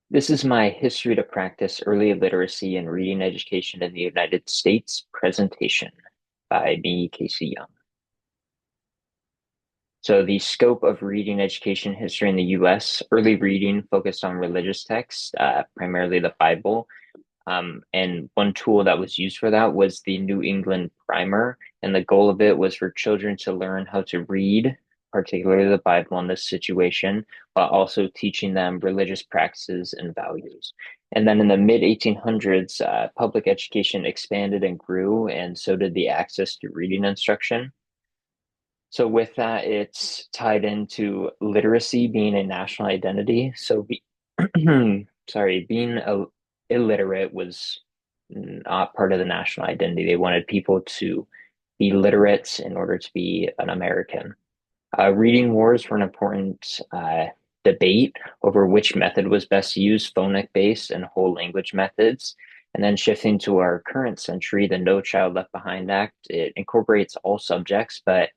This is my History to Practice Early Literacy and Reading Education in the United States presentation by me, Casey Young. So the scope of reading education history in the US, early reading focused on religious texts, primarily the Bible. And one tool that was used for that was the New England Primer. And the goal of it was for children to learn how to read, particularly the Bible in this situation, while also teaching them religious practices and values. And then in the mid 1800s, public education expanded and grew, and so did the access to reading instruction. So with that, it's tied into literacy being a national identity. Sorry, being illiterate was not part of the national identity. They wanted people to be literate in order to be an American. Reading wars were an important debate over which method was best used, phonic based and whole language methods. And then shifting to our current century, the No Child Left Behind Act, it incorporates all subjects, but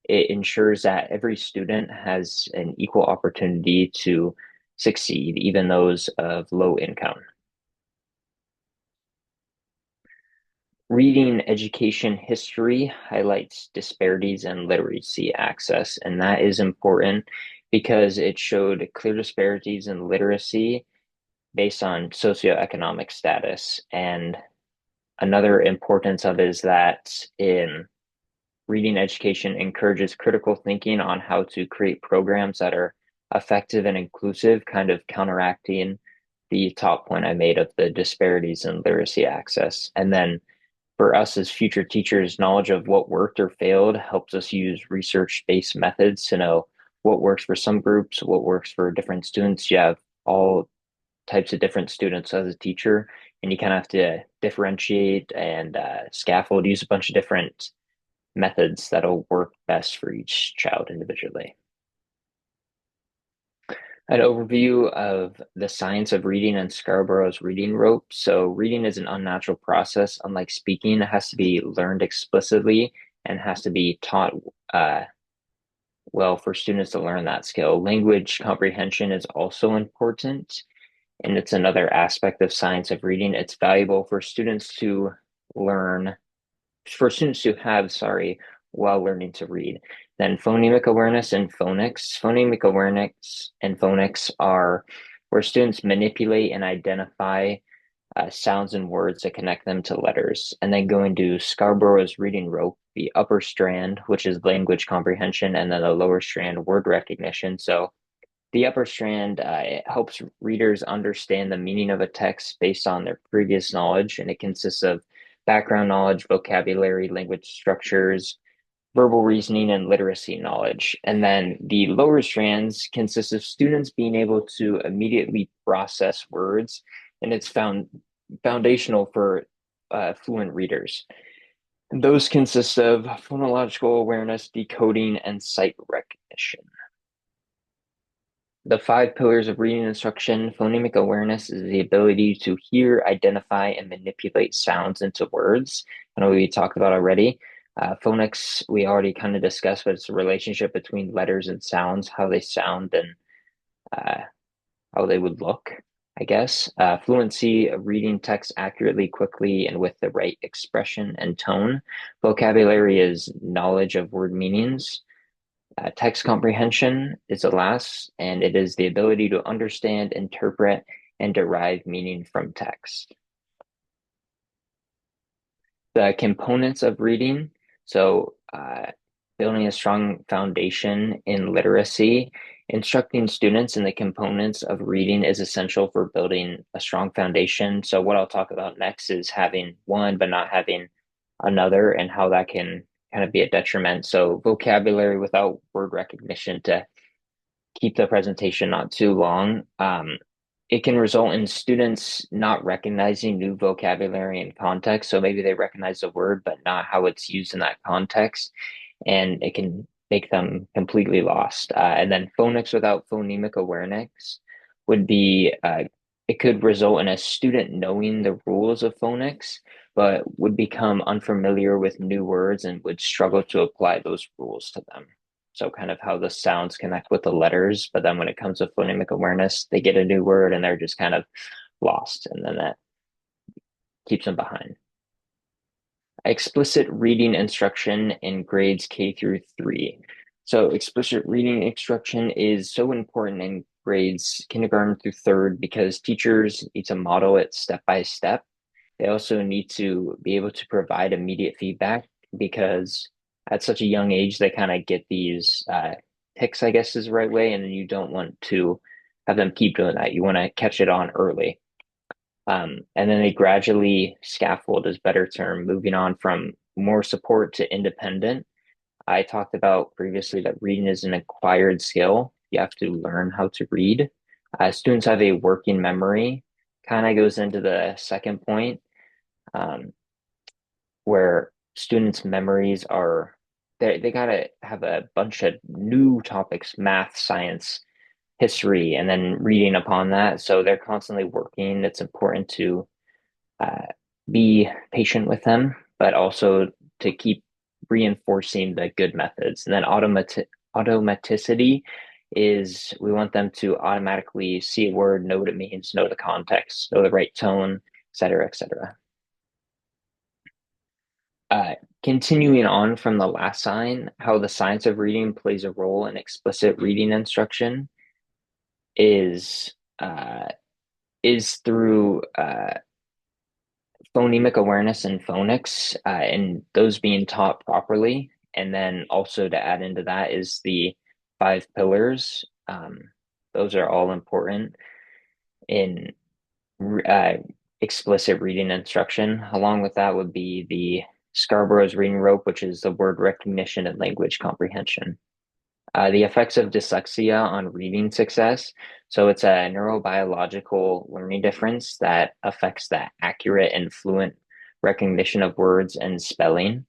it ensures that every student has an equal opportunity to succeed, even those of low income. Reading education history highlights disparities in literacy access, and that is important because it showed clear disparities in literacy based on socioeconomic status. And another importance of it is that in reading education encourages critical thinking on how to create programs that are effective and inclusive, kind of counteracting the top point I made of the disparities in literacy access. And then for us as future teachers, knowledge of what worked or failed helps us use research-based methods to know what works for some groups, what works for different students. You have all types of different students as a teacher, and you kind of have to differentiate and scaffold, use a bunch of different methods that'll work best for each child individually. An overview of the science of reading and Scarborough's reading rope. So reading is an unnatural process. Unlike speaking, it has to be learned explicitly and has to be taught uh, well for students to learn that skill. Language comprehension is also important, and it's another aspect of science of reading. It's valuable for students to learn for students to have, sorry, while learning to read. Then phonemic awareness and phonics. Phonemic awareness and phonics are where students manipulate and identify sounds and words that connect them to letters. And then going to Scarborough's reading rope, the upper strand, which is language comprehension, and then the lower strand, word recognition. So the upper strand, it helps readers understand the meaning of a text based on their previous knowledge, and it consists of background knowledge, vocabulary, language structures, verbal reasoning, and literacy knowledge. And then the lower strands consist of students being able to immediately process words, and it's foundational for fluent readers. And those consist of phonological awareness, decoding, and sight recognition. The five pillars of reading instruction, phonemic awareness is the ability to hear, identify, and manipulate sounds into words. I know we talked about already. Phonics, we already kind of discussed, but it's a relationship between letters and sounds, how they sound and uh, how they would look, I guess. Fluency, reading text accurately, quickly, and with the right expression and tone. Vocabulary is knowledge of word meanings. Text comprehension is the last, and it is the ability to understand, interpret, and derive meaning from text. The components of reading, so building a strong foundation in literacy, instructing students in the components of reading is essential for building a strong foundation. So what I'll talk about next is having one, but not having another, and how that can kind of be a detriment. So vocabulary without word recognition to keep the presentation not too long. It can result in students not recognizing new vocabulary and context. So maybe they recognize the word, but not how it's used in that context. And it can make them completely lost. And then phonics without phonemic awareness would be, it could result in a student knowing the rules of phonics, but would become unfamiliar with new words and would struggle to apply those rules to them. So kind of how the sounds connect with the letters, but then when it comes to phonemic awareness, they get a new word and they're just kind of lost, and then that keeps them behind. Explicit reading instruction in grades K through 3. So explicit reading instruction is so important in grades kindergarten through third because teachers need to model it step by step. They also need to be able to provide immediate feedback because at such a young age, they kind of get these ticks, I guess is the right way, and you don't want to have them keep doing that. You want to catch it on early. And then they gradually scaffold is a better term, moving on from more support to independent. I talked about previously that reading is an acquired skill. You have to learn how to read. Students have a working memory, kind of goes into the second point, um, where students' memories are, they gotta have a bunch of new topics, math, science, history, and then reading upon that. So they're constantly working. It's important to uh, be patient with them, but also to keep reinforcing the good methods. And then automaticity is we want them to automatically see a word, know what it means, know the context, know the right tone, et cetera, et cetera. Uh, Continuing on from the last sign, how the science of reading plays a role in explicit reading instruction is uh, is through phonemic awareness and phonics, and those being taught properly. And then also to add into that is the five pillars. Those are all important in uh, explicit reading instruction. Along with that would be the Scarborough's reading rope, which is the word recognition and language comprehension. The effects of dyslexia on reading success. So it's a neurobiological learning difference that affects the accurate and fluent recognition of words and spelling.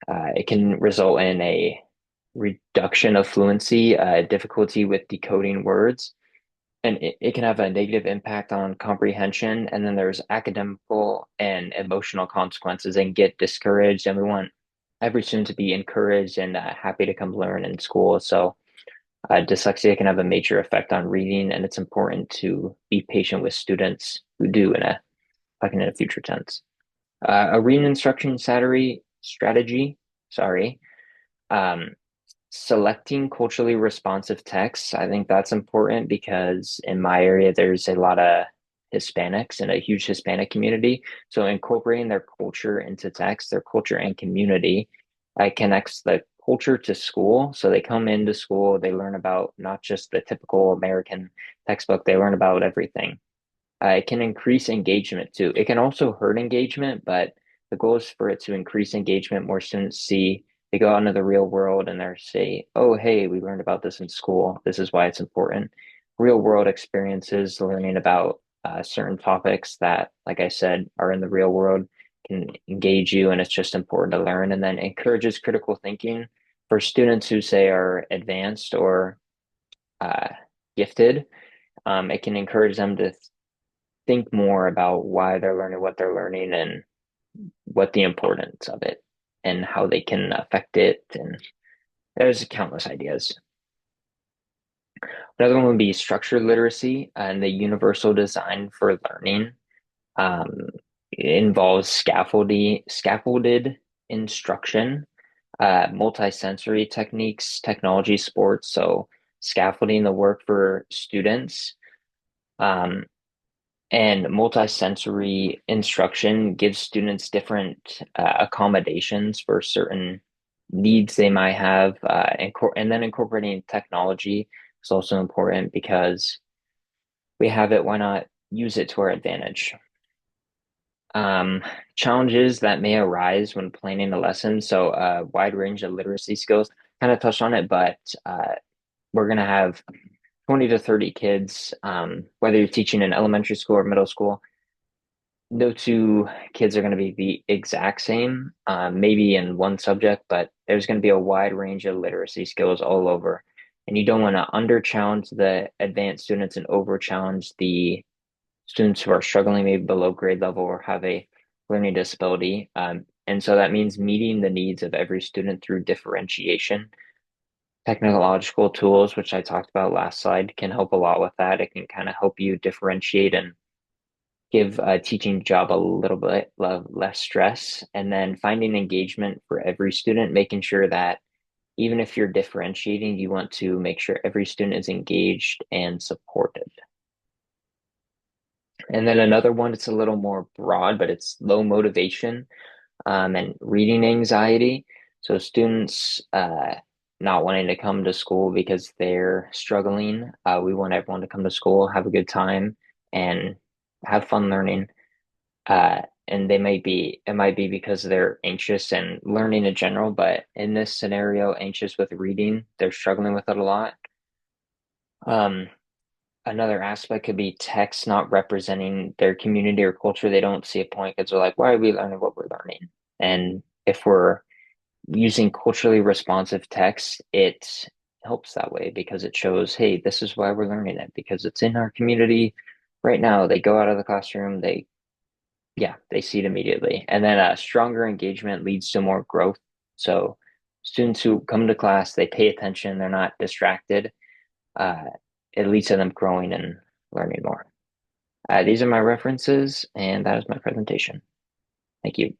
It can result in a reduction of fluency, difficulty with decoding words, and it can have a negative impact on comprehension. And then there's academical and emotional consequences and get discouraged. And we want every student to be encouraged and happy to come learn in school. So dyslexia can have a major effect on reading, and it's important to be patient with students who do in a like in a future tense. A reading instruction strategy, sorry, um, selecting culturally responsive texts. I think that's important because in my area there's a lot of Hispanics and a huge Hispanic community. So incorporating their culture into text, their culture and community, connects the culture to school. So they come into school, they learn about not just the typical American textbook, they learn about everything. It can increase engagement too. It can also hurt engagement, but the goal is for it to increase engagement. More students see, they go out into the real world and they're say, oh, hey, we learned about this in school. This is why it's important. Real world experiences, learning about certain topics that, like I said, are in the real world can engage you, and it's just important to learn. And then encourages critical thinking for students who say are advanced or uh, gifted. It can encourage them to think more about why they're learning what they're learning and what the importance of it and how they can affect it. And there's countless ideas. Another one would be structured literacy and the universal design for learning. Um, it involves scaffolded instruction, multisensory techniques, technology, sports. So scaffolding the work for students. Um, And multisensory instruction gives students different accommodations for certain needs they might have. And then incorporating technology is also important because we have it, why not use it to our advantage? Um, Challenges that may arise when planning a lesson. So a wide range of literacy skills, kind of touched on it, but we're going to have 20 to 30 kids, whether you're teaching in elementary school or middle school. No two kids are going to be the exact same, maybe in one subject, but there's going to be a wide range of literacy skills all over. And you don't want to under challenge the advanced students and over challenge the students who are struggling maybe below grade level or have a learning disability. And so that means meeting the needs of every student through differentiation. Technological tools, which I talked about last slide, can help a lot with that. It can kind of help you differentiate and give a teaching job a little bit less stress. And then finding engagement for every student, making sure that even if you're differentiating, you want to make sure every student is engaged and supported. And then another one, it's a little more broad, but it's low motivation and reading anxiety. So students not wanting to come to school because they're struggling. We want everyone to come to school, have a good time, and have fun learning. And it might be because they're anxious and learning in general, but in this scenario, anxious with reading, they're struggling with it a lot. Um, Another aspect could be text not representing their community or culture. They don't see a point because they're like, why are we learning what we're learning? And if we're using culturally responsive text, it helps that way because it shows, hey, this is why we're learning it because it's in our community right now. They go out of the classroom, yeah, they see it immediately. And then stronger engagement leads to more growth. So students who come to class, they pay attention, they're not distracted. Uh, it leads to them growing and learning more. These are my references, and that is my presentation. Thank you.